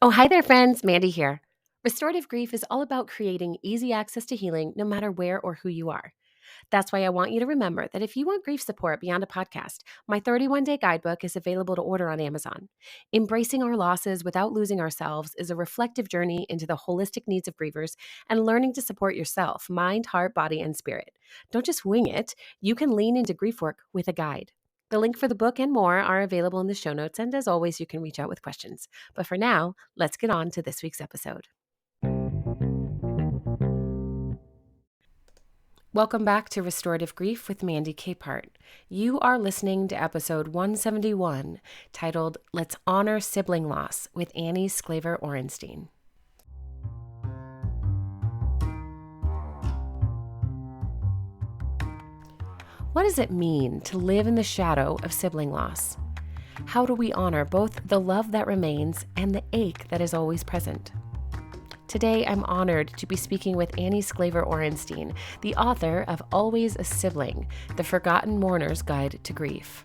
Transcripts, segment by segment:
Oh, hi there, friends. Mandy here. Restorative Grief is all about creating easy access to healing no matter where or who you are. That's why I want you to remember that if you want grief support beyond a podcast, my 31-day guidebook is available to order on Amazon. Embracing our losses without losing ourselves is a reflective journey into the holistic needs of grievers and learning to support yourself, mind, heart, body, and spirit. Don't just wing it. You can lean into grief work with a guide. The link for the book and more are available in the show notes, and as always, you can reach out with questions. But for now, let's get on to this week's episode. Welcome back to Restorative Grief with Mandy Capehart. You are listening to episode 171, titled Let's Honor Sibling Loss with Annie Sklaver Orenstein. What does it mean to live in the shadow of sibling loss? How do we honor both the love that remains and the ache that is always present? Today, I'm honored to be speaking with Annie Sklaver Orenstein, the author of Always a Sibling, The Forgotten Mourner's Guide to Grief.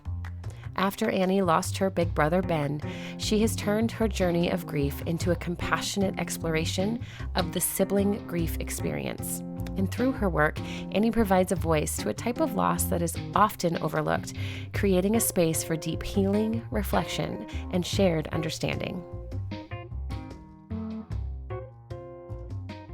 After Annie lost her big brother, Ben, she has turned her journey of grief into a compassionate exploration of the sibling grief experience. And through her work, Annie provides a voice to a type of loss that is often overlooked, creating a space for deep healing, reflection, and shared understanding.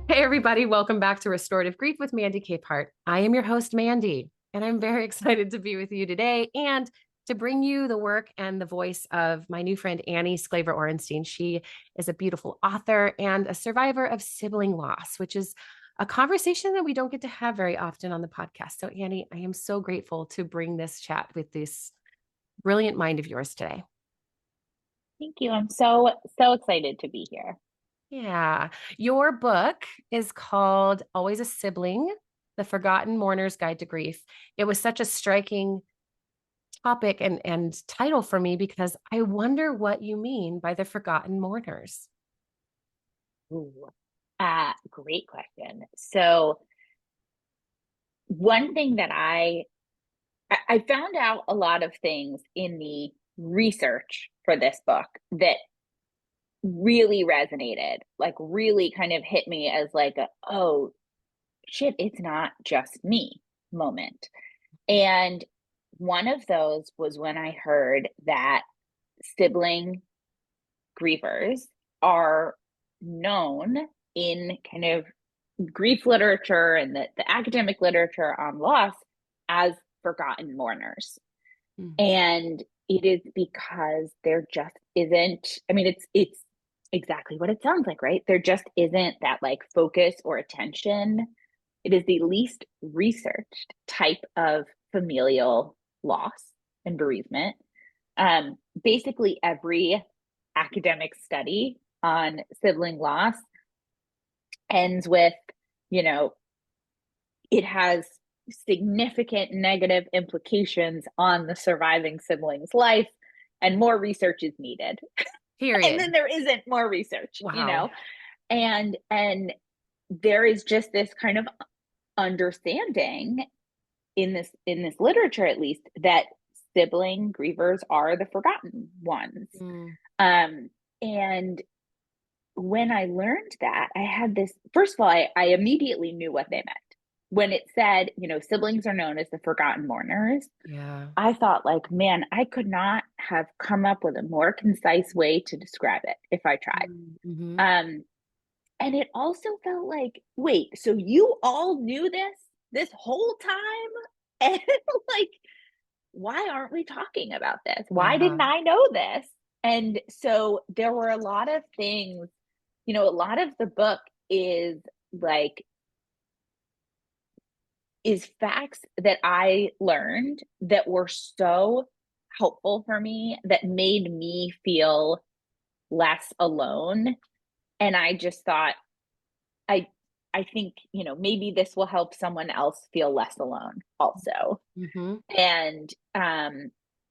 Hey, everybody. Welcome back to Restorative Grief with Mandy Capehart. I am your host, Mandy, and I'm very excited to be with you today and to bring you the work and the voice of my new friend, Annie Sklaver Orenstein. She is a beautiful author and a survivor of sibling loss, which is a conversation that we don't get to have very often on the podcast. So, Annie, I am so grateful to bring this chat with this brilliant mind of yours today. Thank you. I'm so excited to be here. Yeah. Your book is called Always a Sibling, The Forgotten Mourner's Guide to Grief. It was such a striking topic and title for me because I wonder what you mean by the forgotten mourners. Ooh, great question. So one thing that I found out a lot of things in the research for this book that really resonated, like really kind of hit me as like oh shit, it's not just me moment. And one of those was when I heard that sibling grievers are known in kind of grief literature and the academic literature on loss as forgotten mourners. And it is because there just isn't, I mean, it's exactly what it sounds like, right? There just isn't that like focus or attention. It is the least researched type of familial loss and bereavement. Basically every academic study on sibling loss ends with, it has significant negative implications on the surviving sibling's life, and more research is needed. Period. And then there isn't more research, Wow. and there is just this kind of understanding in this literature, at least, that sibling grievers are the forgotten ones. And when I learned that, I had this, first of all, I immediately knew what they meant. When it said, siblings are known as the forgotten mourners, Yeah. I thought like, man, I could not have come up with a more concise way to describe it if I tried. Mm-hmm. And it also felt like, wait, so you all knew this whole time? And like, why aren't we talking about this? Why didn't I know this? And so there were a lot of things, a lot of the book is facts that I learned that were so helpful for me, that made me feel less alone. And I just thought, I think, maybe this will help someone else feel less alone also. Mm-hmm.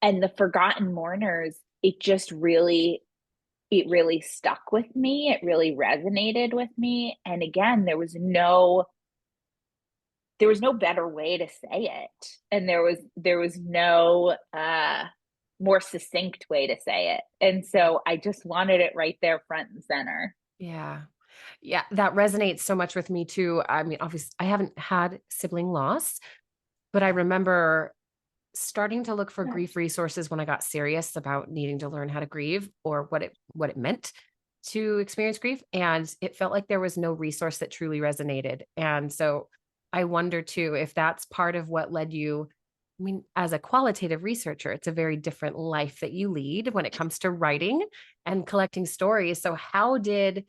And the forgotten mourners, it really stuck with me. It really resonated with me. And again, there was no better way to say it. And there was no more succinct way to say it. And so I just wanted it right there front and center. Yeah. Yeah, that resonates so much with me too. I mean, obviously, I haven't had sibling loss, but I remember starting to look for grief resources when I got serious about needing to learn how to grieve or what it meant to experience grief, and it felt like there was no resource that truly resonated. And so I wonder too if that's part of what led you. I mean, as a qualitative researcher, it's a very different life that you lead when it comes to writing and collecting stories. So how did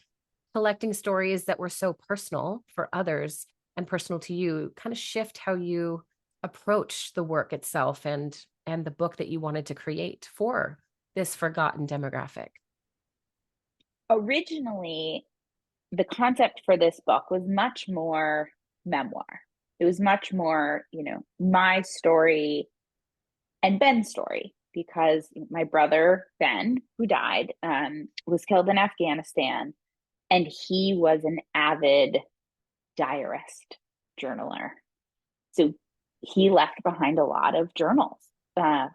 collecting stories that were so personal for others and personal to you kind of shift how you approach the work itself and the book that you wanted to create for this forgotten demographic? Originally, the concept for this book was much more memoir. It was much more, my story and Ben's story, because my brother, Ben, who died, was killed in Afghanistan, and he was an avid diarist, journaler. So he left behind a lot of journals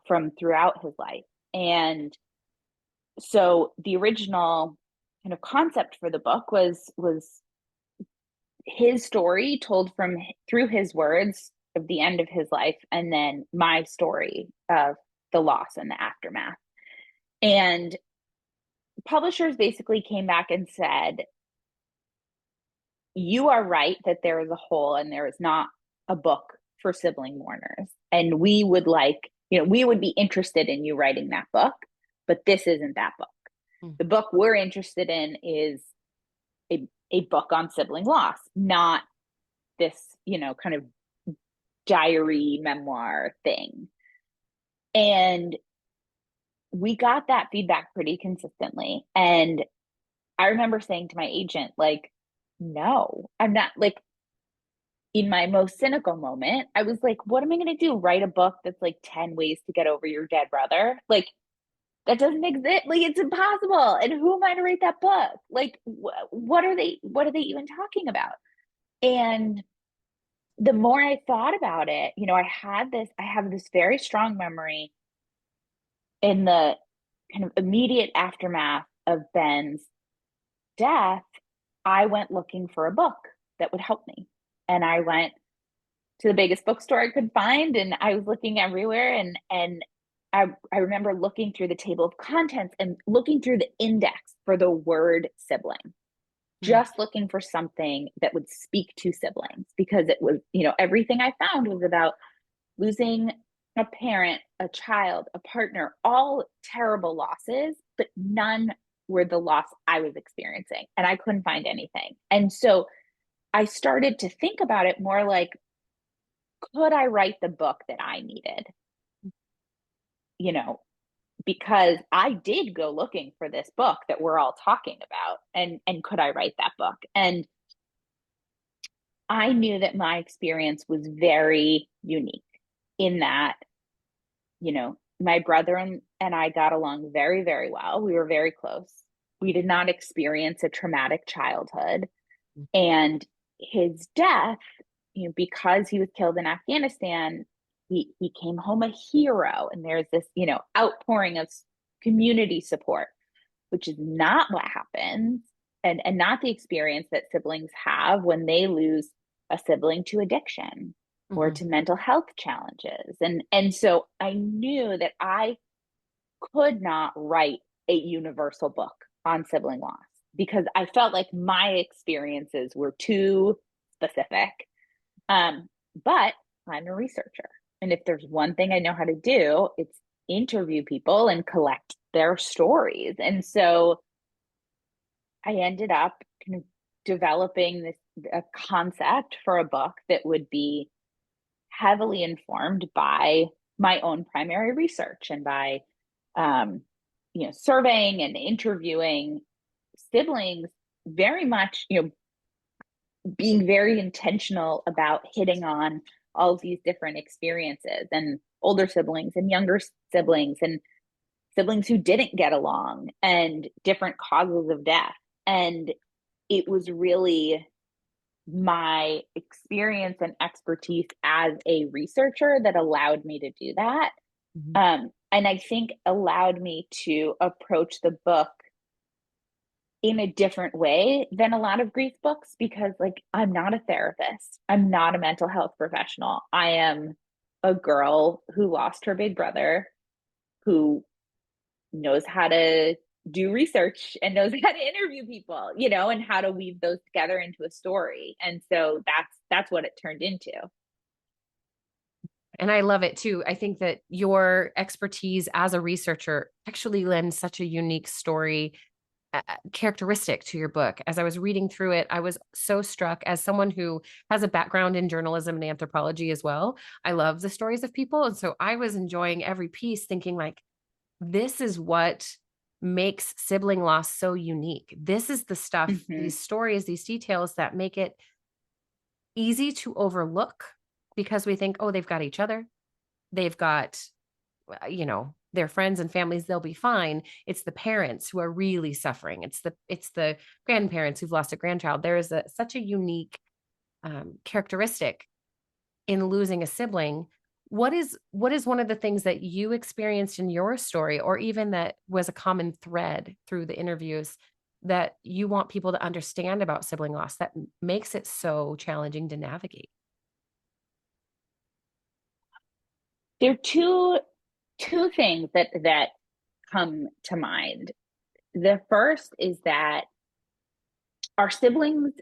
from throughout his life. And so the original kind of concept for the book was his story told from through his words of the end of his life, and then my story of the loss and the aftermath. And publishers basically came back and said, you are right that there is a hole and there is not a book for sibling mourners, and we would we would be interested in you writing that book, but this isn't that book. Mm. The book we're interested in is a book on sibling loss, not this, kind of diary memoir thing. And we got that feedback pretty consistently. And I remember saying to my agent, like, no, I'm not, like, in my most cynical moment, I was like, what am I going to do? Write a book that's like 10 ways to get over your dead brother? Like, that doesn't exist. Like, it's impossible. And who am I to write that book? Like, what are they even talking about? And the more I thought about it, I have this very strong memory in the kind of immediate aftermath of Ben's death. I went looking for a book that would help me. And I went to the biggest bookstore I could find, and I was looking everywhere. And I remember looking through the table of contents and looking through the index for the word sibling, Mm. just looking for something that would speak to siblings, because it was, everything I found was about losing a parent, a child, a partner, all terrible losses, but none were the loss I was experiencing. And I couldn't find anything. And so I started to think about it more like, could I write the book that I needed? You know, because I did go looking for this book that we're all talking about, and could I write that book? And I knew that my experience was very unique in that, my brother and I got along very, very well. We were very close. We did not experience a traumatic childhood. And his death, because he was killed in Afghanistan, he came home a hero. And there's this, outpouring of community support, which is not what happens, and not the experience that siblings have when they lose a sibling to addiction or Mhm. to mental health challenges. And so I knew that I could not write a universal book on sibling loss, because I felt like my experiences were too specific. But I'm a researcher. And if there's one thing I know how to do, it's interview people and collect their stories. And so I ended up kind of developing a concept for a book that would be heavily informed by my own primary research and by surveying and interviewing siblings, very much, being very intentional about hitting on all of these different experiences, and older siblings and younger siblings and siblings who didn't get along and different causes of death. And it was really my experience and expertise as a researcher that allowed me to do that. Mhm. and I think allowed me to approach the book in a different way than a lot of grief books, because like I'm not a therapist. I'm not a mental health professional. I am a girl who lost her big brother, who knows how to do research and knows how to interview people, and how to weave those together into a story. And so that's what it turned into. And I love it too. I think that your expertise as a researcher actually lends such a unique story characteristic to your book. As I was reading through it, I was so struck as someone who has a background in journalism and anthropology as well. I love the stories of people. And so I was enjoying every piece, thinking like, this is what makes sibling loss so unique. This is the stuff, Mm-hmm. these stories, these details that make it easy to overlook because we think, oh, they've got each other. They've got, their friends and families, they'll be fine. It's the parents who are really suffering. It's the grandparents who've lost a grandchild. There is such a unique characteristic in losing a sibling. What is one of the things that you experienced in your story, or even that was a common thread through the interviews, that you want people to understand about sibling loss that makes it so challenging to navigate? There are two things that come to mind. The first is that our siblings,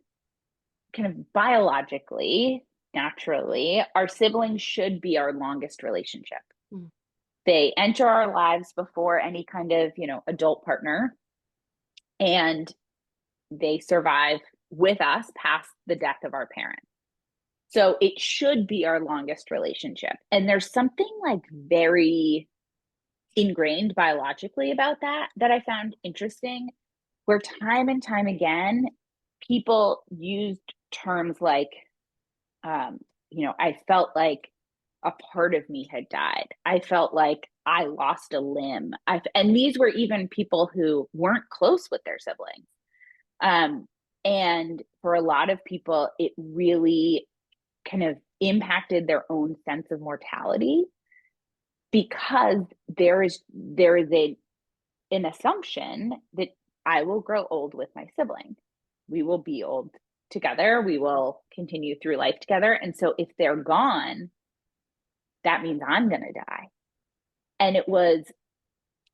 kind of biologically, naturally, our siblings should be our longest relationship. Mm. They enter our lives before any kind of, adult partner, and they survive with us past the death of our parent. So it should be our longest relationship. And there's something like very ingrained biologically about that I found interesting, where time and time again, people used terms like, I felt like a part of me had died. I felt like I lost a limb. And these were even people who weren't close with their siblings. Um, and for a lot of people, it really kind of impacted their own sense of mortality, because there is an assumption that I will grow old with my sibling. We will be old together. We will continue through life together. And so if they're gone, that means I'm going to die. And it was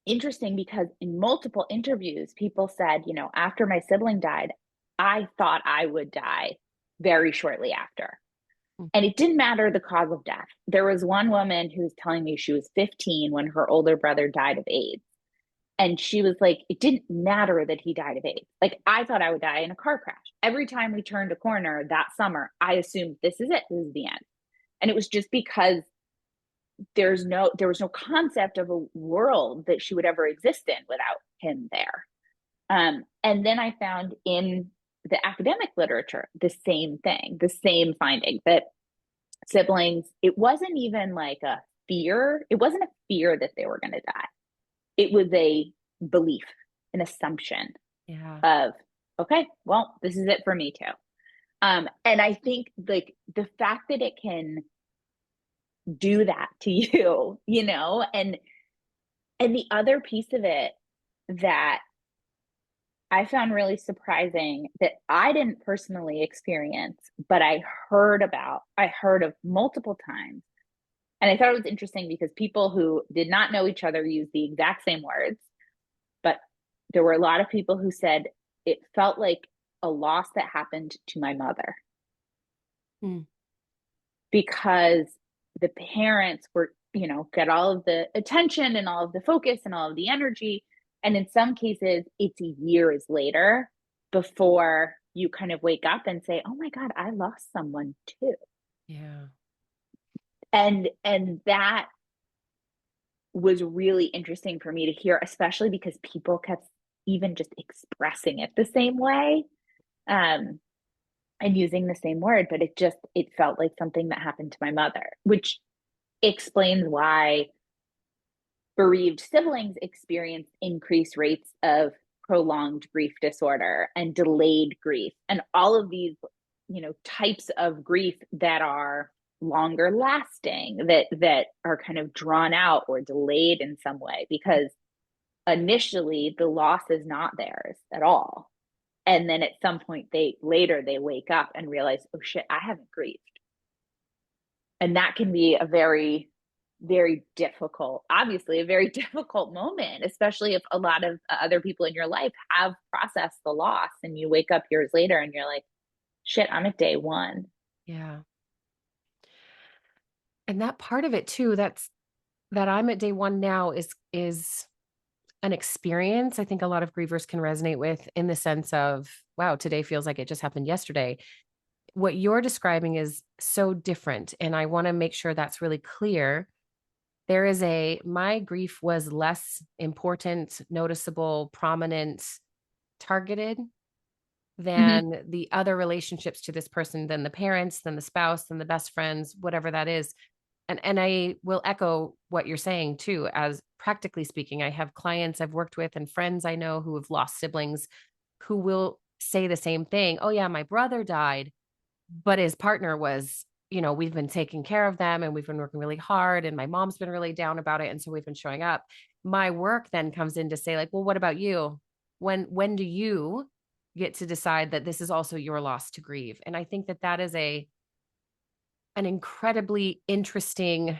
interesting because in multiple interviews, people said, after my sibling died, I thought I would die very shortly after. Mm. And it didn't matter the cause of death. There was one woman who was telling me she was 15 when her older brother died of AIDS. And she was like, it didn't matter that he died of AIDS. Like, I thought I would die in a car crash. Every time we turned a corner that summer, I assumed this is it. This is the end. And it was just because there was no concept of a world that she would ever exist in without him there. And then I found in the academic literature the same thing, the same finding, that siblings, it wasn't even like a fear. It wasn't a fear that they were going to die. It was a belief, an assumption Yeah. of, okay, well, this is it for me too. And I think like the fact that it can do that to you, and the other piece of it that I found really surprising, that I didn't personally experience, but I heard of multiple times. And I thought it was interesting because people who did not know each other used the exact same words, but there were a lot of people who said it felt like a loss that happened to my mother. Mm. Because the parents were, get all of the attention and all of the focus and all of the energy. And in some cases, it's years later before you kind of wake up and say, oh my God, I lost someone too. Yeah. And that was really interesting for me to hear, especially because people kept even just expressing it the same way, and using the same word, but it felt like something that happened to my mother, which explains why bereaved siblings experience increased rates of prolonged grief disorder and delayed grief, and all of these, types of grief that are longer lasting, that are kind of drawn out or delayed in some way, because initially the loss is not theirs at all. And then at some point they wake up and realize, oh shit, I haven't grieved. And that can be a very, very difficult, obviously a very difficult moment, especially if a lot of other people in your life have processed the loss and you wake up years later and you're like, shit, I'm at day one. Yeah. And that part of it too, that I'm at day one now is an experience I think a lot of grievers can resonate with, in the sense of, wow, today feels like it just happened yesterday. What you're describing is so different. And I want to make sure that's really clear. My grief was less important, noticeable, prominent, targeted Mm-hmm. than the other relationships to this person, than the parents, than the spouse, than the best friends, whatever that is. And I will echo what you're saying too. As practically speaking, I have clients I've worked with and friends I know who have lost siblings who will say the same thing. Oh yeah, my brother died, but his partner was, we've been taking care of them and we've been working really hard, and my mom's been really down about it, and so we've been showing up. My work then comes in to say, like, well, what about you? When do you get to decide that this is also your loss to grieve? And I think that is an incredibly interesting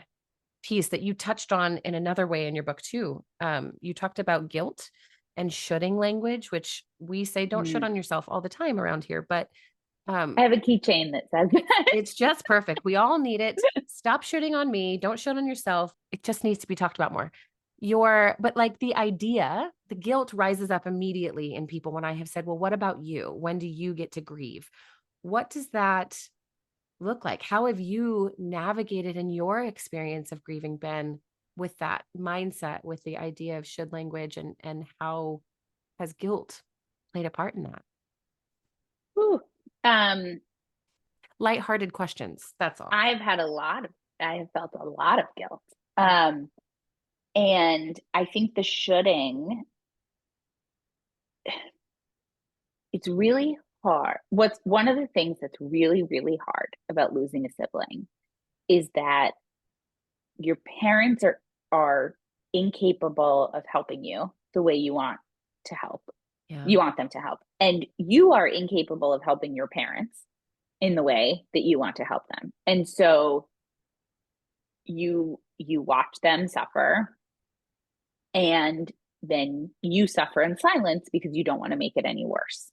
piece that you touched on in another way in your book too. You talked about guilt and shoulding language, which we say don't should Mm. on yourself all the time around here, but I have a keychain that says that. it's just perfect. We all need it. Stop shooting on me. Don't shoot on yourself. It just needs to be talked about more. But like the guilt rises up immediately in people when I have said, well, what about you? When do you get to grieve? What does that look like? How have you navigated in your experience of grieving, Ben, with that mindset, with the idea of should language, and how has guilt played a part in that? Whew. Um, Lighthearted questions. That's all. I have felt a lot of guilt. Um, and I think the shoulding, it's really hard. What's one of the things that's really, really hard about losing a sibling is that your parents are incapable of helping you the way you want to help. Yeah. You want them to help. And you are incapable of helping your parents in the way that you want to help them. And so you watch them suffer, and then you suffer in silence because you don't want to make it any worse.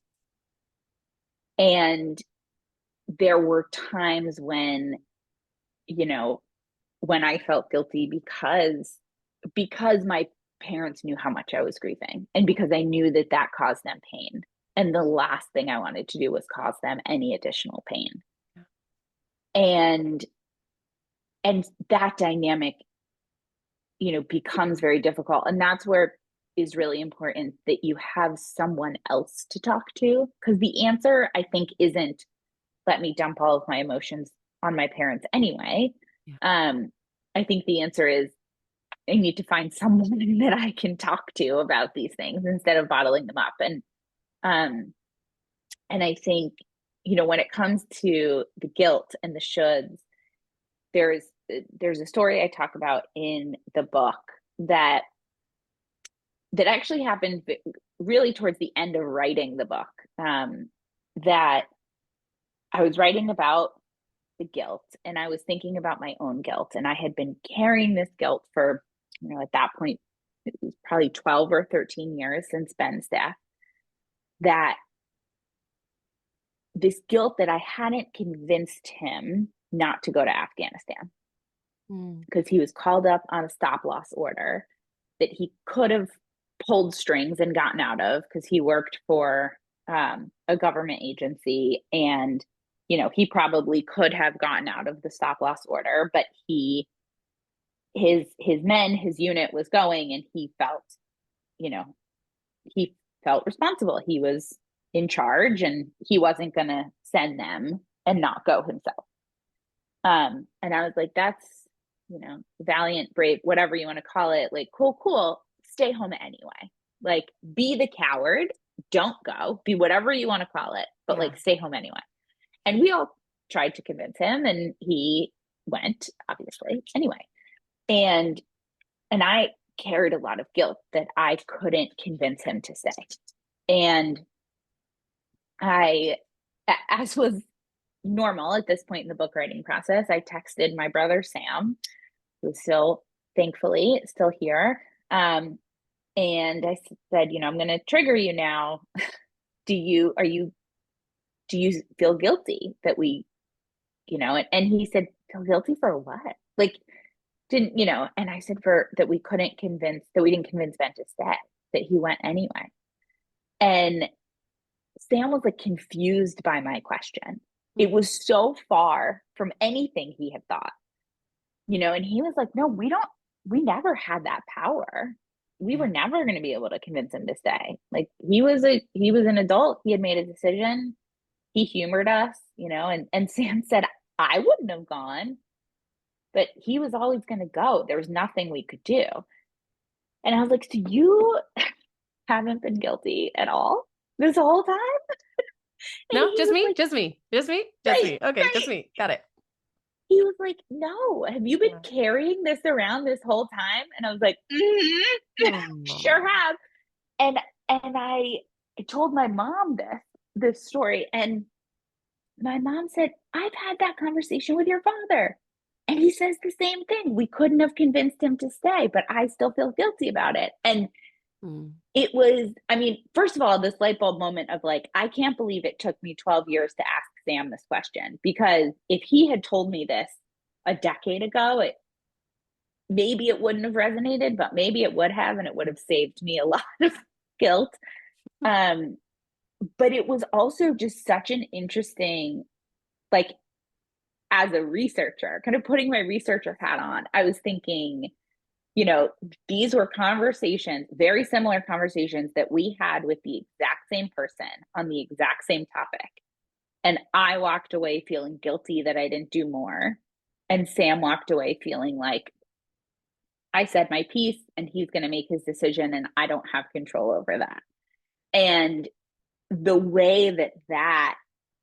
And there were times when, you know, when I felt guilty because my parents knew how much I was grieving, and because I knew that that caused them pain. And the last thing I wanted to do was cause them any additional pain. And that dynamic, becomes very difficult. And that's where it is really important that you have someone else to talk to, because the answer, I think, isn't let me dump all of my emotions on my parents anyway. Yeah. um I think the answer is I need to find someone that I can talk to about these things instead of bottling them up. Um and I think, when it comes to the guilt and the shoulds, there's there's a story I talk about in the book that actually happened really towards the end of writing the book. That I was writing about the guilt, and I was thinking about my own guilt, and I had been carrying this guilt for, at that point it was probably 12 or 13 years since Ben's death. That this guilt that I hadn't convinced him not to go to Afghanistan, Mm. because he was called up on a stop loss order that he could have pulled strings and gotten out of, because he worked for a government agency, and he probably could have gotten out of the stop loss order, but his unit was going, and you know he felt responsible. He was in charge, and he wasn't going to send them and not go himself. And I was like, that's, valiant, brave, whatever you want to call it. Like, cool. Stay home anyway. Like, be the coward. Don't go. Be whatever you want to call it, but Yeah. like, stay home anyway. And we all tried to convince him, and he went, obviously, anyway. And I carried a lot of guilt that I couldn't convince him to stay. And I, as was normal at this point in the book writing process, I texted my brother Sam, who's still, thankfully, still here. And I said, I'm going to trigger you now. Do you feel guilty that we, and he said, feel guilty for what? Like, didn't, and I said that we didn't convince Ben to stay, that he went anyway. And Sam was like confused by my question. It was so far from anything he had thought, and he was like, no, we never had that power. We were never going to be able to convince him to stay. Like he was an adult. He had made a decision. He humored us, and Sam said, I wouldn't have gone, but he was always going to go. There was nothing we could do. And I was like, so you haven't been guilty at all this whole time? And No, he just was me, like, just me, just me, just right, me. Okay, just right. me. Got it. He was like, no, have you been Yeah. carrying this around this whole time? And I was like, sure Oh. have. And I told my mom this story, and my mom said, I've had that conversation with your father. And he says the same thing. We couldn't have convinced him to stay, but I still feel guilty about it. And Mm. it was, I mean, first of all, this light bulb moment of like, I can't believe it took me 12 years to ask Sam this question, because if he had told me this a decade ago, maybe it wouldn't have resonated, but maybe it would have, and it would have saved me a lot of guilt. Um, but it was also just such an interesting, like, as a researcher, kind of putting my researcher hat on, I was thinking, these were conversations, very similar conversations that we had with the exact same person on the exact same topic. And I walked away feeling guilty that I didn't do more. And Sam walked away feeling like I said my piece and he's going to make his decision and I don't have control over that. And the way that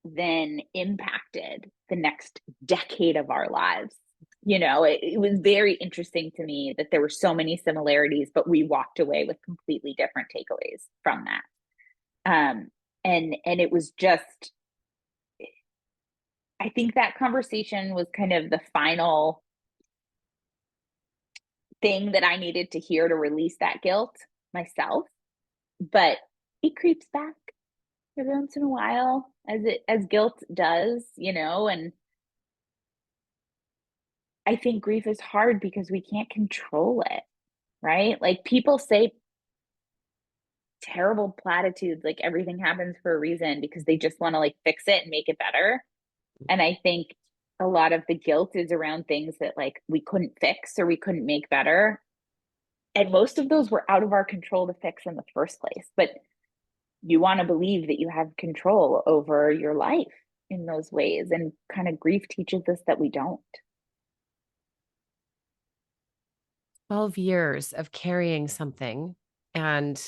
then impacted the next decade of our lives, it was very interesting to me that there were so many similarities, but we walked away with completely different takeaways from that. And it was just, I think that conversation was kind of the final thing that I needed to hear to release that guilt myself. But it creeps back every once in a while, as guilt does, and I think grief is hard because we can't control it, right? Like people say terrible platitudes like everything happens for a reason because they just want to like fix it and make it better. And I think a lot of the guilt is around things that like we couldn't fix or we couldn't make better. And most of those were out of our control to fix in the first place. But you want to believe that you have control over your life in those ways. And kind of grief teaches us that we don't. 12 years of carrying something and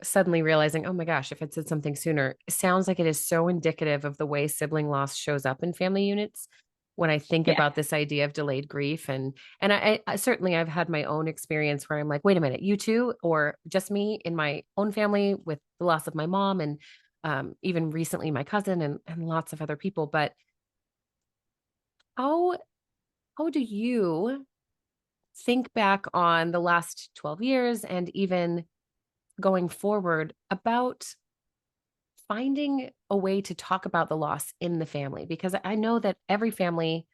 suddenly realizing, oh my gosh, if I'd said something sooner, it sounds like it is so indicative of the way sibling loss shows up in family units. When I think Yeah. about this idea of delayed grief, and I certainly I've had my own experience where I'm like, wait a minute, you too, or just me in my own family with the loss of my mom, and even recently my cousin and lots of other people. But how how do you think back on the last 12 years and even going forward about finding a way to talk about the loss in the family? Because I know that every family,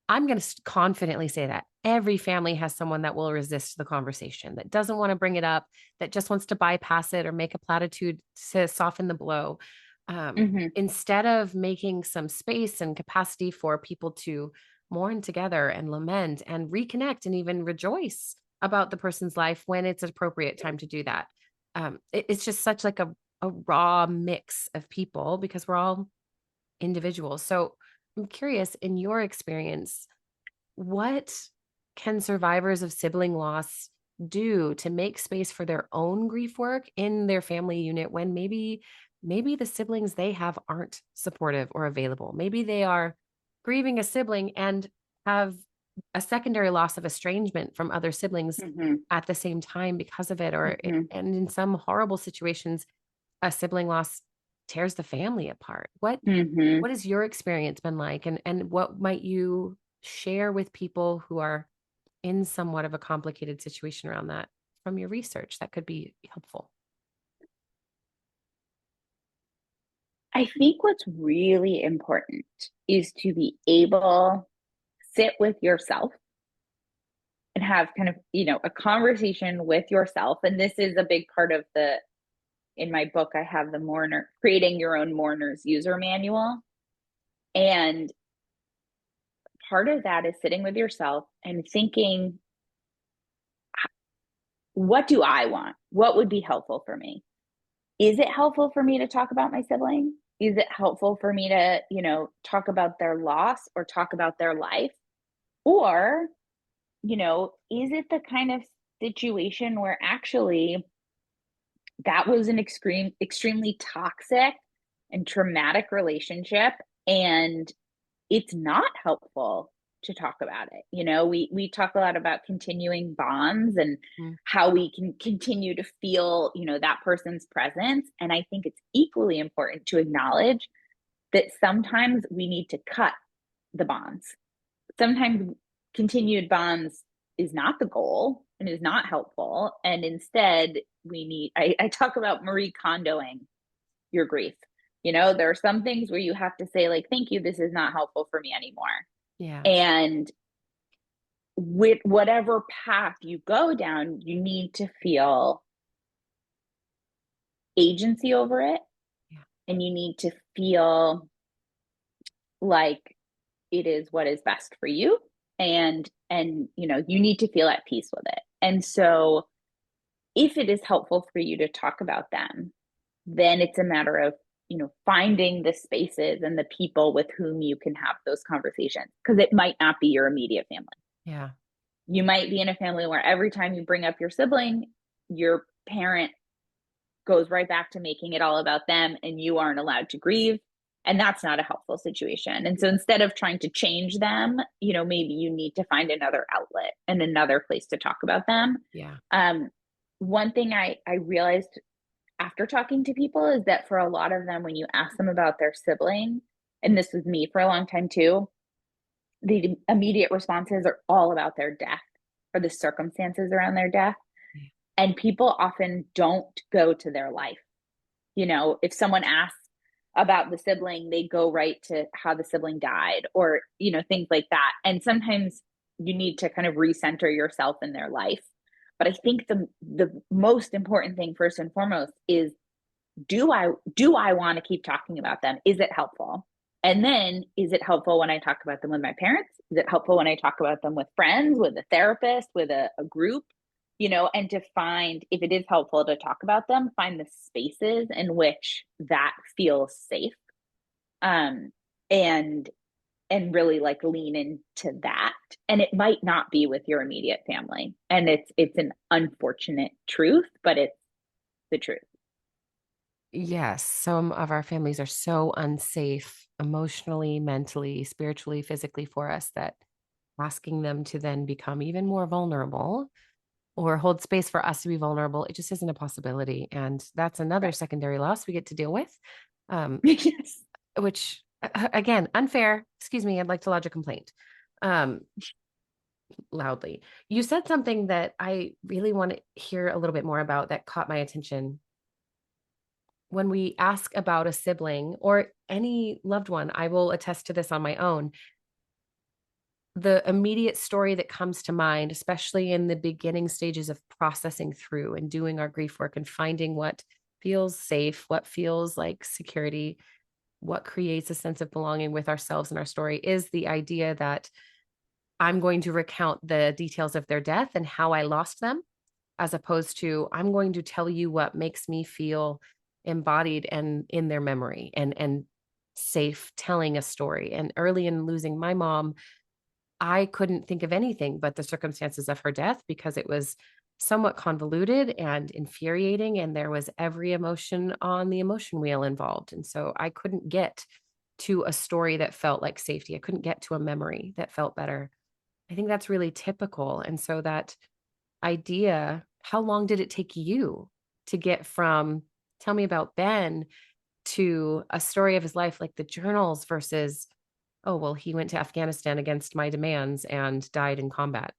I'm going to confidently say that every family has someone that will resist the conversation, that doesn't want to bring it up, that just wants to bypass it or make a platitude to soften the blow. Mm-hmm. Instead of making some space and capacity for people to mourn together and lament and reconnect and even rejoice about the person's life when it's an appropriate time to do that. It's just such like a raw mix of people because we're all individuals. So I'm curious, in your experience, what can survivors of sibling loss do to make space for their own grief work in their family unit when maybe the siblings they have aren't supportive or available? Maybe they are grieving a sibling and have a secondary loss of estrangement from other siblings Mm-hmm. at the same time because of it, Mm-hmm. and in some horrible situations, a sibling loss tears the family apart. Mm-hmm. What has your experience been like, and what might you share with people who are in somewhat of a complicated situation around that from your research that could be helpful? I think what's really important is to be able to sit with yourself and have kind of, a conversation with yourself. And this is a big part of in my book, I have the mourner, creating your own mourner's user manual. And part of that is sitting with yourself and thinking, what do I want? What would be helpful for me? Is it helpful for me to talk about my sibling? Is it helpful for me to, talk about their loss or talk about their life? Or, is it the kind of situation where actually that was an extremely toxic and traumatic relationship, and it's not helpful to talk about it. We talk a lot about continuing bonds and Mm, how we can continue to feel, that person's presence. And I think it's equally important to acknowledge that sometimes we need to cut the bonds. Sometimes continued bonds is not the goal and is not helpful. And instead, I talk about Marie Kondoing your grief. There are some things where you have to say, like, thank you, this is not helpful for me anymore. yeah. And with whatever path you go down, you need to feel agency over it. Yeah. And you need to feel like it is what is best for you. And you need to feel at peace with it. And so if it is helpful for you to talk about them, then it's a matter of finding the spaces and the people with whom you can have those conversations, because it might not be your immediate family. Yeah. You might be in a family where every time you bring up your sibling, your parent goes right back to making it all about them and you aren't allowed to grieve, and that's not a helpful situation. And so instead of trying to change them, maybe you need to find another outlet and another place to talk about them. Yeah. One thing I realized after talking to people is that for a lot of them, when you ask them about their sibling, and this was me for a long time too, the immediate responses are all about their death or the circumstances around their death. Yeah. And people often don't go to their life. If someone asks about the sibling, they go right to how the sibling died, or, things like that. And sometimes you need to kind of recenter yourself in their life. But I think the most important thing, first and foremost, is, do I want to keep talking about them? Is it helpful? And then, is it helpful when I talk about them with my parents? Is it helpful when I talk about them with friends, with a therapist, with a group? And to find, if it is helpful to talk about them, find the spaces in which that feels safe. Um, and really, like, lean into that. And it might not be with your immediate family. And it's an unfortunate truth, but it's the truth. Yes, some of our families are so unsafe emotionally, mentally, spiritually, physically for us that asking them to then become even more vulnerable or hold space for us to be vulnerable, it just isn't a possibility. And that's another Right. secondary loss we get to deal with, um, Yes. which, again, unfair. Excuse me, I'd like to lodge a complaint um, loudly. You said something that I really want to hear a little bit more about that caught my attention. When we ask about a sibling or any loved one, I will attest to this on my own. The immediate story that comes to mind, especially in the beginning stages of processing through and doing our grief work and finding what feels safe, what feels like security, what creates a sense of belonging with ourselves and our story, is the idea that I'm going to recount the details of their death and how I lost them, as opposed to I'm going to tell you what makes me feel embodied and in their memory and safe telling a story. And early in losing my mom, I couldn't think of anything but the circumstances of her death because it was somewhat convoluted and infuriating, and there was every emotion on the emotion wheel involved. And so I couldn't get to a story that felt like safety. I couldn't get to a memory that felt better. I think that's really typical. And so that idea, how long did it take you to get from tell me about Ben to a story of his life like the journals versus, oh, well, he went to Afghanistan against my demands and died in combat?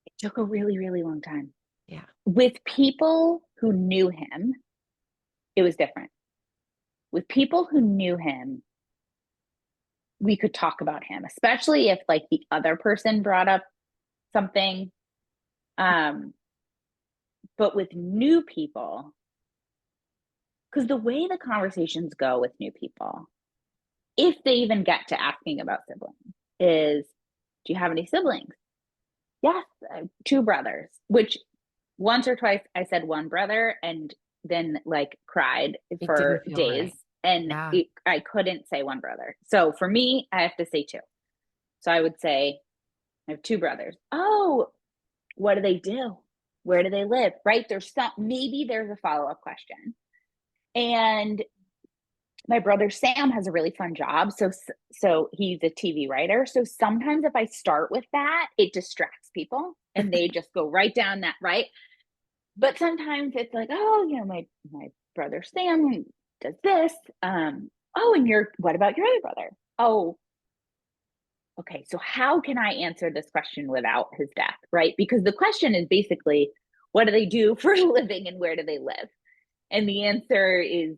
It took a really, really long time. Yeah. With people who knew him, it was different. With people who knew him, we could talk about him, especially if like the other person brought up something. Um, but with new people, because the way the conversations go with new people, if they even get to asking about siblings, is do you have any siblings? Yes, I have two brothers, which once or twice I said one brother and then like cried It didn't for feel days right. and Yeah. I couldn't say one brother. So for me, I have to say two. So I would say, I have two brothers. Oh, what do they do? Where do they live? Right? Maybe there's a follow up question. And my brother Sam has a really fun job. So he's a TV writer. So sometimes if I start with that, it distracts people and they just go right down that, right? But sometimes it's like, oh, my brother Sam does this. Oh, and what about your other brother? Oh, okay. So how can I answer this question without his death? Right? Because the question is basically, what do they do for a living and where do they live? And the answer is,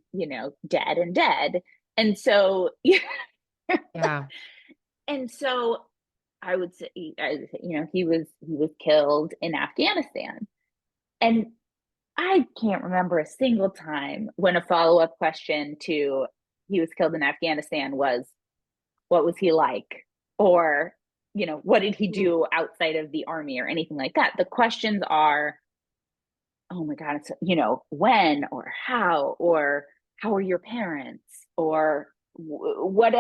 dead and dead. And so, Yeah. and so he was killed in Afghanistan. And I can't remember a single time when a follow-up question to he was killed in Afghanistan was, what was he like? Or, what did he do outside of the army or anything like that? The questions are, oh my God, it's, when or how are your parents? Or what,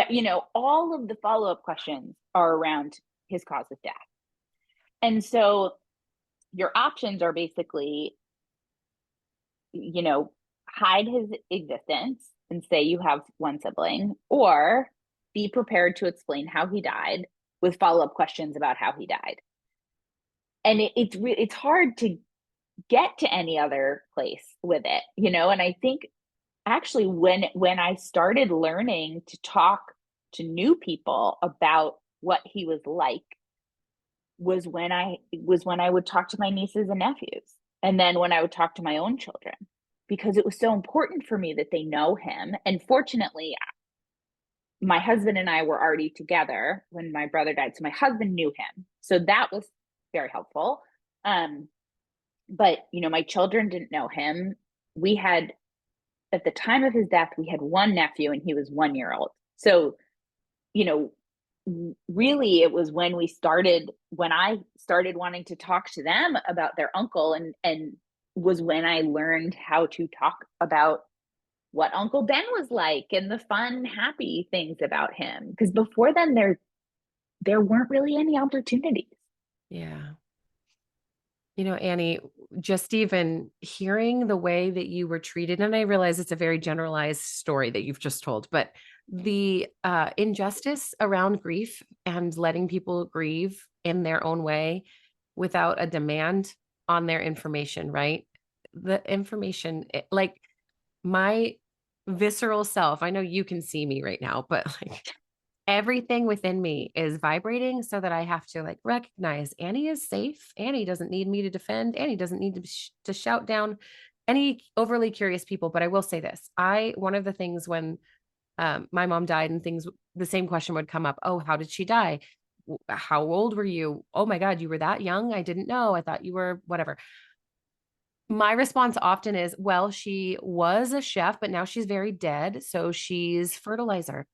all of the follow-up questions are around his cause of death. And so your options are basically, you know, hide his existence and say you have one sibling, or be prepared to explain how he died with follow-up questions about how he died. And it's hard to get to any other place with it, and I think actually when I started learning to talk to new people about what he was like was when I would talk to my nieces and nephews, and then when I would talk to my own children, because it was so important for me that they know him. And fortunately, my husband and I were already together when my brother died, so my husband knew him, so that was very helpful. But my children didn't know him. We had, at the time of his death, we had one nephew and he was 1 year old. So, you know, really it was when I started wanting to talk to them about their uncle, and was when I learned how to talk about what Uncle Ben was like and the fun, happy things about him. Because before then there weren't really any opportunities. Yeah. Annie, just even hearing the way that you were treated, and I realize it's a very generalized story that you've just told, but the injustice around grief and letting people grieve in their own way without a demand on their information, right? The information, like my visceral self, I know you can see me right now, but like everything within me is vibrating so that I have to like recognize Annie is safe. Annie doesn't need me to defend. Annie doesn't need to shout down any overly curious people. But I will say this. One of the things when my mom died and things, the same question would come up. Oh, how did she die? How old were you? Oh my God, you were that young? I didn't know. I thought you were whatever. My response often is, well, she was a chef, but now she's very dead. So she's fertilizer.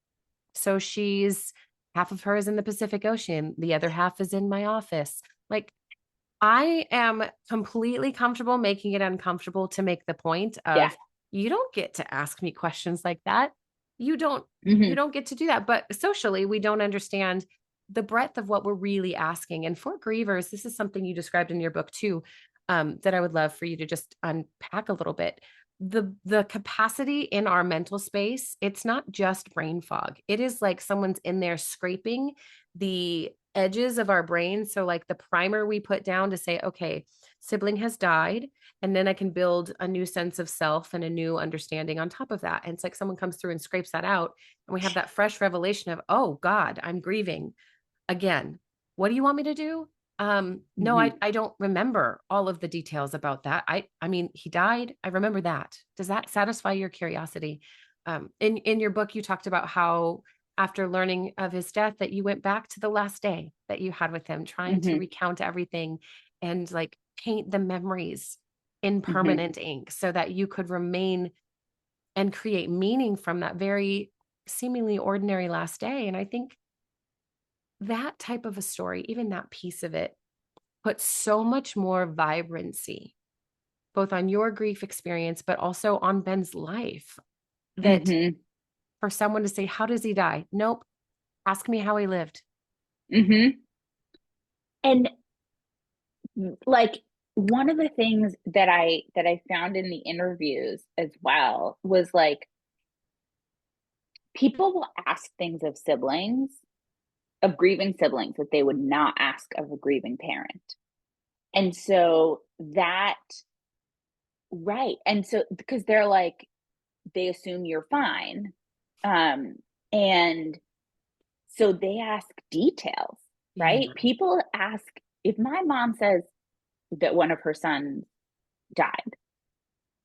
So she's half of her is in the Pacific Ocean, the other half is in my office. Like I am completely comfortable making it uncomfortable to make the point Yeah. of you don't get to ask me questions like that. You don't you Mm-hmm. don't get to do that. But socially, we don't understand the breadth of what we're really asking. And for grievers, this is something you described in your book too, that I would love for you to just unpack a little bit. the capacity in our mental space, it's not just brain fog. It is like someone's in there scraping the edges of our brain. So like the primer we put down to say, okay, sibling has died, and then I can build a new sense of self and a new understanding on top of that. And it's like someone comes through and scrapes that out, and we have that fresh revelation of, oh God, I'm grieving again. What do you want me to do? No, Mm-hmm. I don't remember all of the details about that. I mean, he died. I remember that. Does that satisfy your curiosity? In your book, you talked about how after learning of his death, that you went back to the last day that you had with him, trying to Mm-hmm. recount everything and like paint the memories in Mm-hmm. permanent ink so that you could remain and create meaning from that very seemingly ordinary last day. And I think that type of a story, even that piece of it, puts so much more vibrancy, both on your grief experience, but also on Ben's life. That Mm-hmm. for someone to say, how does he die? Nope. Ask me how he lived. Mm-hmm. And like one of the things that I found in the interviews as well was like people will ask things of siblings, of grieving siblings that they would not ask of a grieving parent. And so that, right. And so because they're like, they assume you're fine. And so they ask details, Yeah. right? People ask, if my mom says that one of her sons died,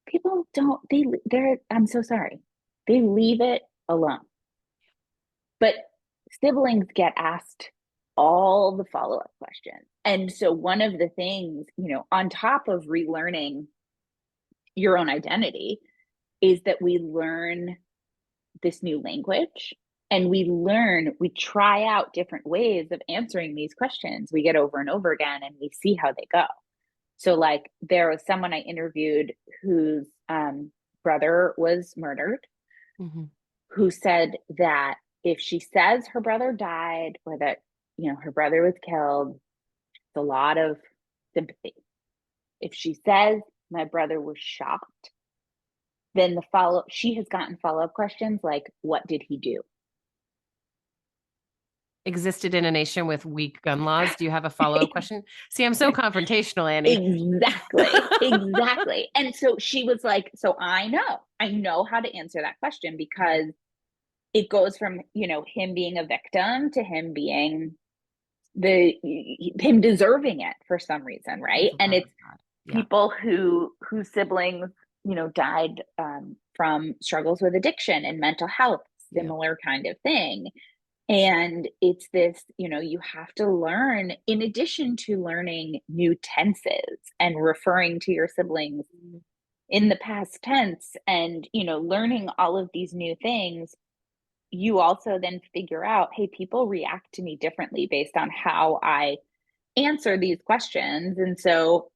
people don't, they're, I'm so sorry. They leave it alone. But siblings get asked all the follow-up questions. And so one of the things, on top of relearning your own identity, is that we learn this new language and we try out different ways of answering these questions we get over and over again, and we see how they go. So like there was someone I interviewed whose brother was murdered, Mhm. who said that if she says her brother died or that her brother was killed, it's a lot of sympathy. If she says my brother was shot, then she has gotten follow-up questions like, what did he do? Existed in a nation with weak gun laws. Do you have a follow-up question? See, I'm so confrontational, Annie. Exactly. Exactly. And so she was like, so I know how to answer that question because it goes from, him being a victim to him being him deserving it for some reason, For right? the And love it's of God. Yeah. people whose siblings, died from struggles with addiction and mental health, Yeah. similar kind of thing. And it's this, you have to learn, in addition to learning new tenses and referring to your siblings in the past tense and, learning all of these new things, you also then figure out, hey, people react to me differently based on how I answer these questions. And so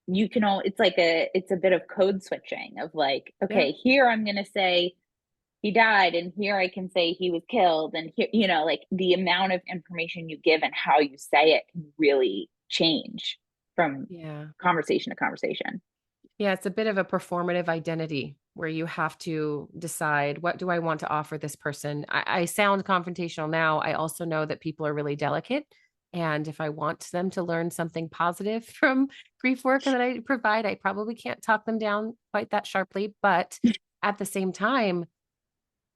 it's a bit of code switching of like, Yeah. okay, here I'm going to say he died and here I can say he was killed, and here, like the amount of information you give and how you say it can really change from Yeah. conversation to conversation. Yeah, it's a bit of a performative identity where you have to decide, what do I want to offer this person? I sound confrontational now. I also know that people are really delicate. And if I want them to learn something positive from grief work that I provide, I probably can't talk them down quite that sharply. But at the same time,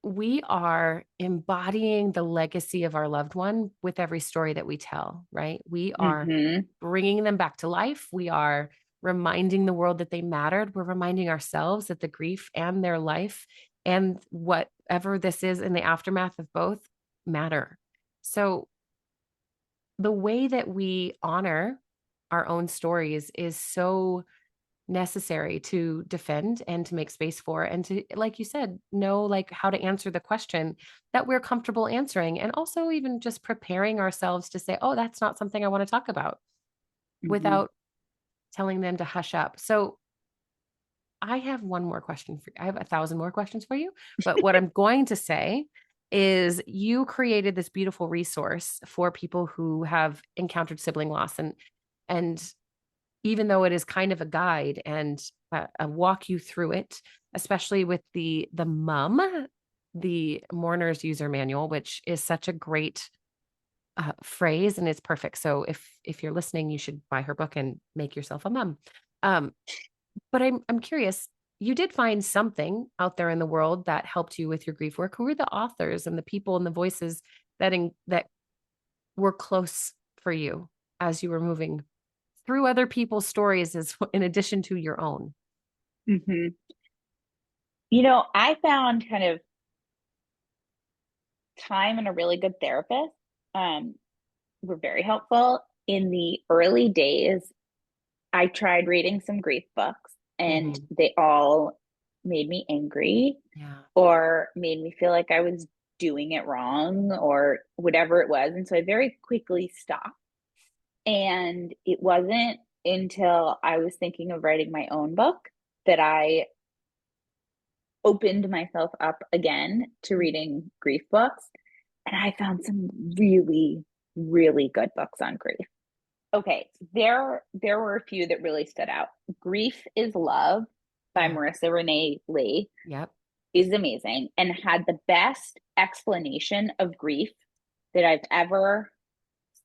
we are embodying the legacy of our loved one with every story that we tell, right? We are Mm-hmm. bringing them back to life. We are reminding the world that they mattered. We're reminding ourselves that the grief and their life and whatever this is in the aftermath of both matter. So the way that we honor our own stories is so necessary to defend and to make space for, and to, like you said, know like how to answer the question that we're comfortable answering, and also even just preparing ourselves to say, oh, that's not something I want to talk about, Mm-hmm. without telling them to hush up. So I have one more question for you. I have 1,000 more questions for you, but what I'm going to say is you created this beautiful resource for people who have encountered sibling loss, and even though it is kind of a guide and walk you through it, especially with the mum, the mourner's user manual, which is such a great phrase and it's perfect. So if you're listening, you should buy her book and make yourself a mom. Um, but I'm curious. You did find something out there in the world that helped you with your grief work. Who are the authors and the people and the voices that were close for you as you were moving through other people's stories as in addition to your own? Hmm. I found kind of time and a really good therapist um, were very helpful. In the early days, I tried reading some grief books, and Mhm. they all made me angry Yeah. or made me feel like I was doing it wrong or whatever it was. And so I very quickly stopped. And it wasn't until I was thinking of writing my own book that I opened myself up again to reading grief books. And I found some really, really good books on grief. Okay, there were a few that really stood out. Grief is Love by Yeah. Marissa Renee Lee Yep. is amazing and had the best explanation of grief that I've ever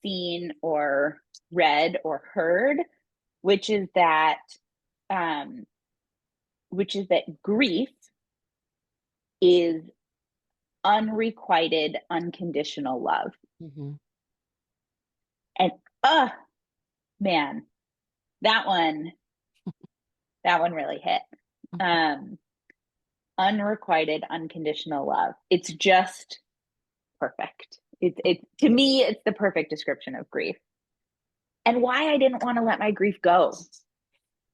seen or read or heard, which is that um, grief is unrequited, unconditional love. Mhm. And man, that one really hit. Mhm. Um, Unrequited, unconditional love. It's just perfect. It to me, it's the perfect description of grief and why I didn't want to let my grief go.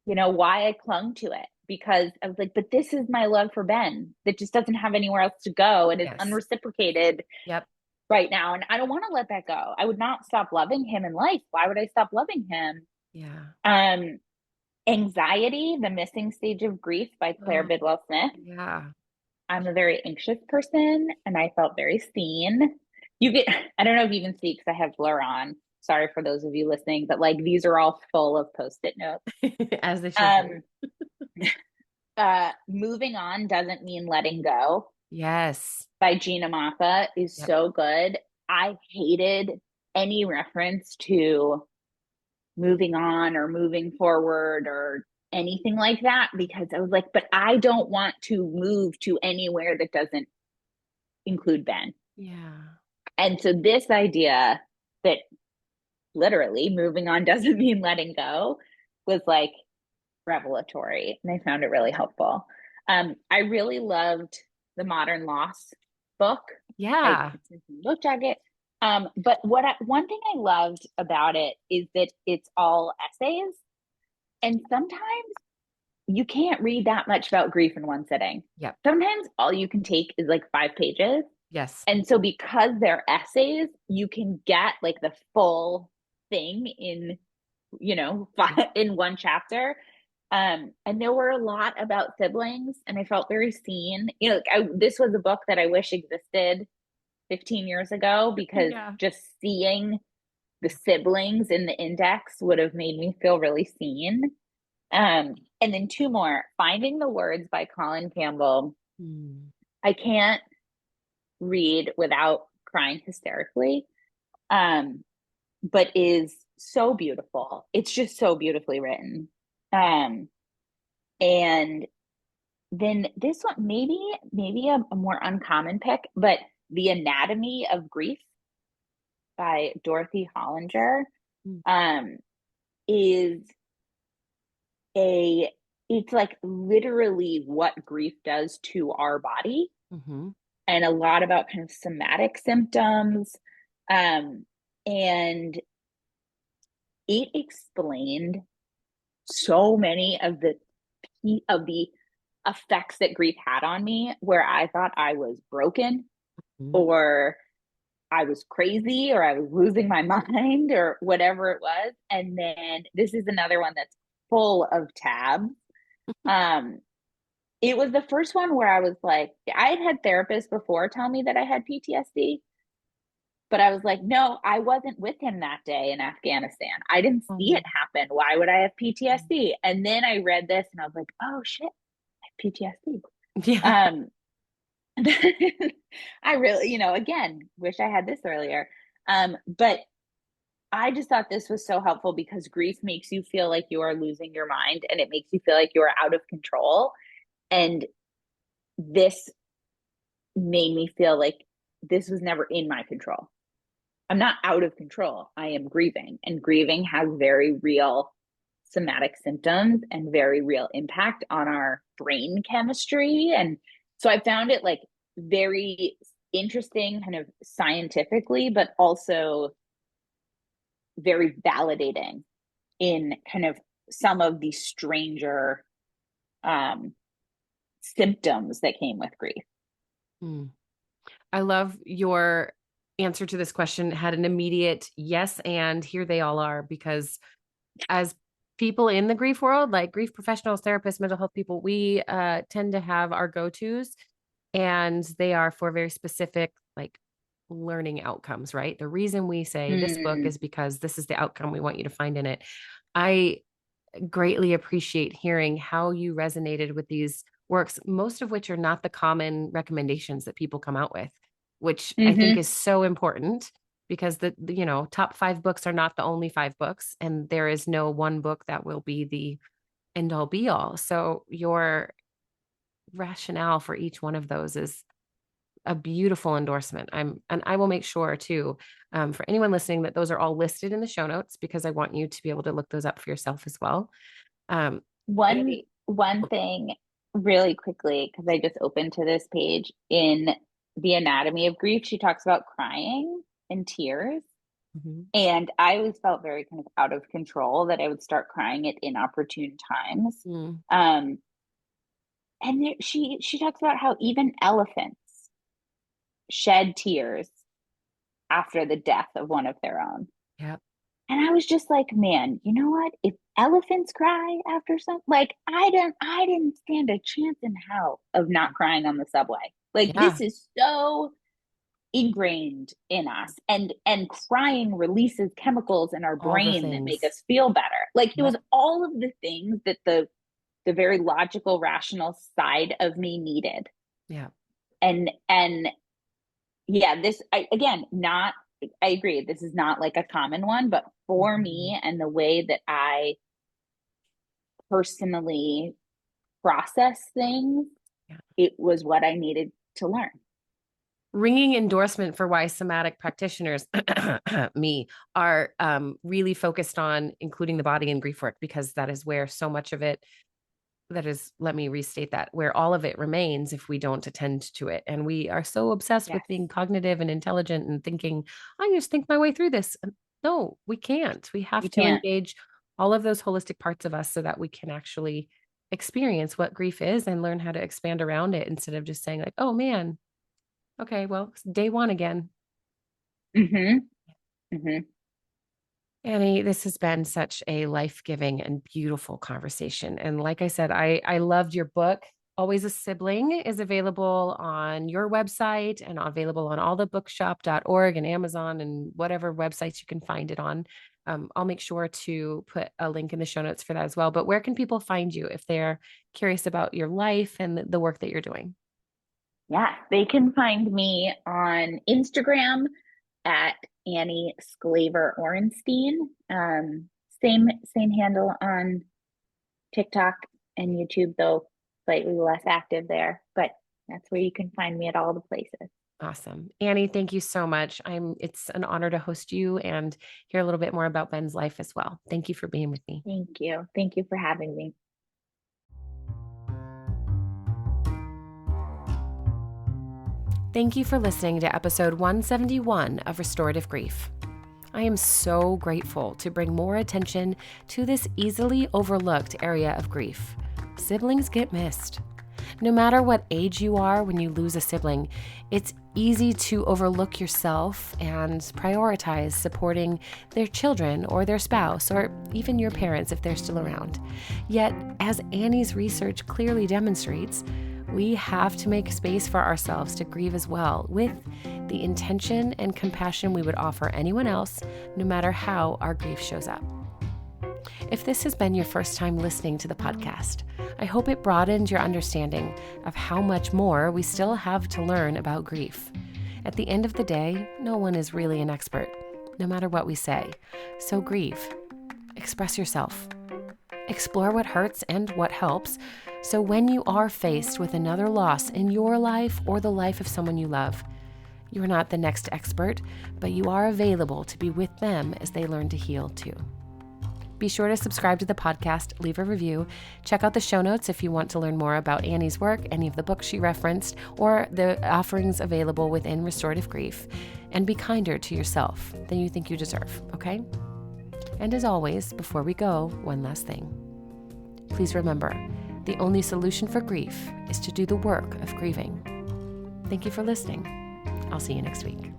Why I clung to it because I was like, but this is my love for Ben that just doesn't have anywhere else to go and is Yes. unreciprocated Yep. right now. And I don't want to let that go. I would not stop loving him in life. Why would I stop loving him? Yeah. Um, Anxiety, The Missing Stage of Grief by Claire Oh, Bidwell Smith. yeah. I'm a very anxious person and I felt very seen. You get, I don't know if you can see because I have blur on. Sorry for those of you listening, but like these are all full of post-it notes. As they should be. Um, Moving On Doesn't Mean Letting Go Yes. by Gina Moffa is Yep. so good. I hated any reference to moving on or moving forward or anything like that because I was like, but I don't want to move to anywhere that doesn't include Ben. Yeah. And so this idea that literally moving on doesn't mean letting go was like revelatory. And I found it really helpful. I really loved the Modern Loss book. Yeah. It's in the book jacket. But one thing I loved about it is that it's all essays. And sometimes you can't read that much about grief in one sitting. Yep. Sometimes all you can take is like 5 pages. Yes. And so because they're essays, you can get like the full thing in, Yeah. in one chapter. And there were a lot about siblings and I felt very seen. This was a book that I wish existed 15 years ago because Yeah. just seeing the siblings in the index would have made me feel really seen. And then two more, Finding the Words by Colin Campbell. Mm. I can't read without crying hysterically, um, but is so beautiful. It's just so beautifully written. Um, and then this one, maybe a more uncommon pick, but The Anatomy of Grief by Dorothy Hollinger Mm. um, is a it's like literally what grief does to our body Mhm. and a lot about kind of somatic symptoms. And it explained so many of the effects that grief had on me where I thought I was broken Mhm. or I was crazy or I was losing my mind or whatever it was. And then this is another one that's full of tabs. Um, it was the first one where I was like, I had therapists before tell me that I had PTSD, But I was like, no, I wasn't with him that day in Afghanistan. I didn't see Oh. it happen. Why would I have PTSD? And then I read this and I was like, oh shit, I have PTSD. Yeah. Um, I really, again, wish I had this earlier. But I just thought this was so helpful because grief makes you feel like you are losing your mind and it makes you feel like you are out of control. And this made me feel like this was never in my control. I'm not out of control. I am grieving, and grieving has very real somatic symptoms and very real impact on our brain chemistry. And so I found it like very interesting, kind of scientifically, but also very validating in kind of some of the stranger um, symptoms that came with grief. Hmm. I love your answer to this question had an immediate yes, and here they all are, because as people in the grief world, like grief professionals, therapists, mental health people, we tend to have our go-tos, and they are for very specific, like, learning outcomes, right? The reason we say this book Mm. is because this is the outcome we want you to find in it. I greatly appreciate hearing how you resonated with these works, most of which are not the common recommendations that people come out with, which I think Mm-hmm. is so important, because the top 5 books are not the only 5 books, and there is no one book that will be the end all be all. So your rationale for each one of those is a beautiful endorsement. And I will make sure too, for anyone listening, that those are all listed in the show notes, because I want you to be able to look those up for yourself as well. Um, One Annie, one thing really quickly, because I just opened to this page in The Anatomy of Grief, she talks about crying and tears. mhm. And I always felt very kind of out of control that I would start crying at inopportune times. Mm, Um, and she talks about how even elephants shed tears after the death of one of their own. yep. And I was just like, man, you know what? If elephants cry after something, like I didn't stand a chance in hell of not crying on the subway. Like Yeah. this is so ingrained in us, and crying releases chemicals in our All the brain that make things. us feel better. Like it was Yep. all of the things that the very logical, rational side of me needed. Yeah. And yeah, this again, not, I agree, this is not like a common one, but for Mhm. me and the way that I personally process things, Yeah. it was what I needed to learn. Ringing endorsement for why somatic practitioners, me, are really focused on including the body in grief work, because that is where so much of it, that is, let me restate that, where all of it remains if we don't attend to it. And we are so obsessed with Yes. being cognitive and intelligent and thinking, I just think my way through this. No, we can't. We have You to can't. engage all of those holistic parts of us so that we can actually experience what grief is and learn how to expand around it, instead of just saying, like, oh man, okay, well, it's day one again. Mm-hmm. Mm-hmm. Annie, this has been such a life-giving and beautiful conversation. And like I said, I loved your book. Always a Sibling is available on your website and available on all the bookshop.org and Amazon and whatever websites you can find it on. I'll make sure to put a link in the show notes for that as well. But where can people find you if they're curious about your life and the work that you're doing? Yeah, they can find me on Instagram at Annie Sklaver Orenstein. Same handle on TikTok and YouTube, though slightly less active there. But that's where you can find me at all the places. Awesome. Annie, thank you so much. It's an honor to host you and hear a little bit more about Ben's life as well. Thank you for being with me. Thank you. Thank you for having me. Thank you for listening to episode 171 of Restorative Grief. I am so grateful to bring more attention to this easily overlooked area of grief. Siblings get missed. No matter what age you are when you lose a sibling, it's easy to overlook yourself and prioritize supporting their children or their spouse, or even your parents if they're still around. Yet, as Annie's research clearly demonstrates, we have to make space for ourselves to grieve as well, with the intention and compassion we would offer anyone else, no matter how our grief shows up. If this has been your first time listening to the podcast, I hope it broadened your understanding of how much more we still have to learn about grief. At the end of the day, no one is really an expert, no matter what we say. So grieve. Express yourself. Explore what hurts and what helps, so when you are faced with another loss in your life or the life of someone you love, you are not the next expert, but you are available to be with them as they learn to heal too. Be sure to subscribe to the podcast, leave a review, check out the show notes if you want to learn more about Annie's work, any of the books she referenced, or the offerings available within Restorative Grief, and be kinder to yourself than you think you deserve, okay? And as always, before we go, one last thing. Please remember, the only solution for grief is to do the work of grieving. Thank you for listening. I'll see you next week.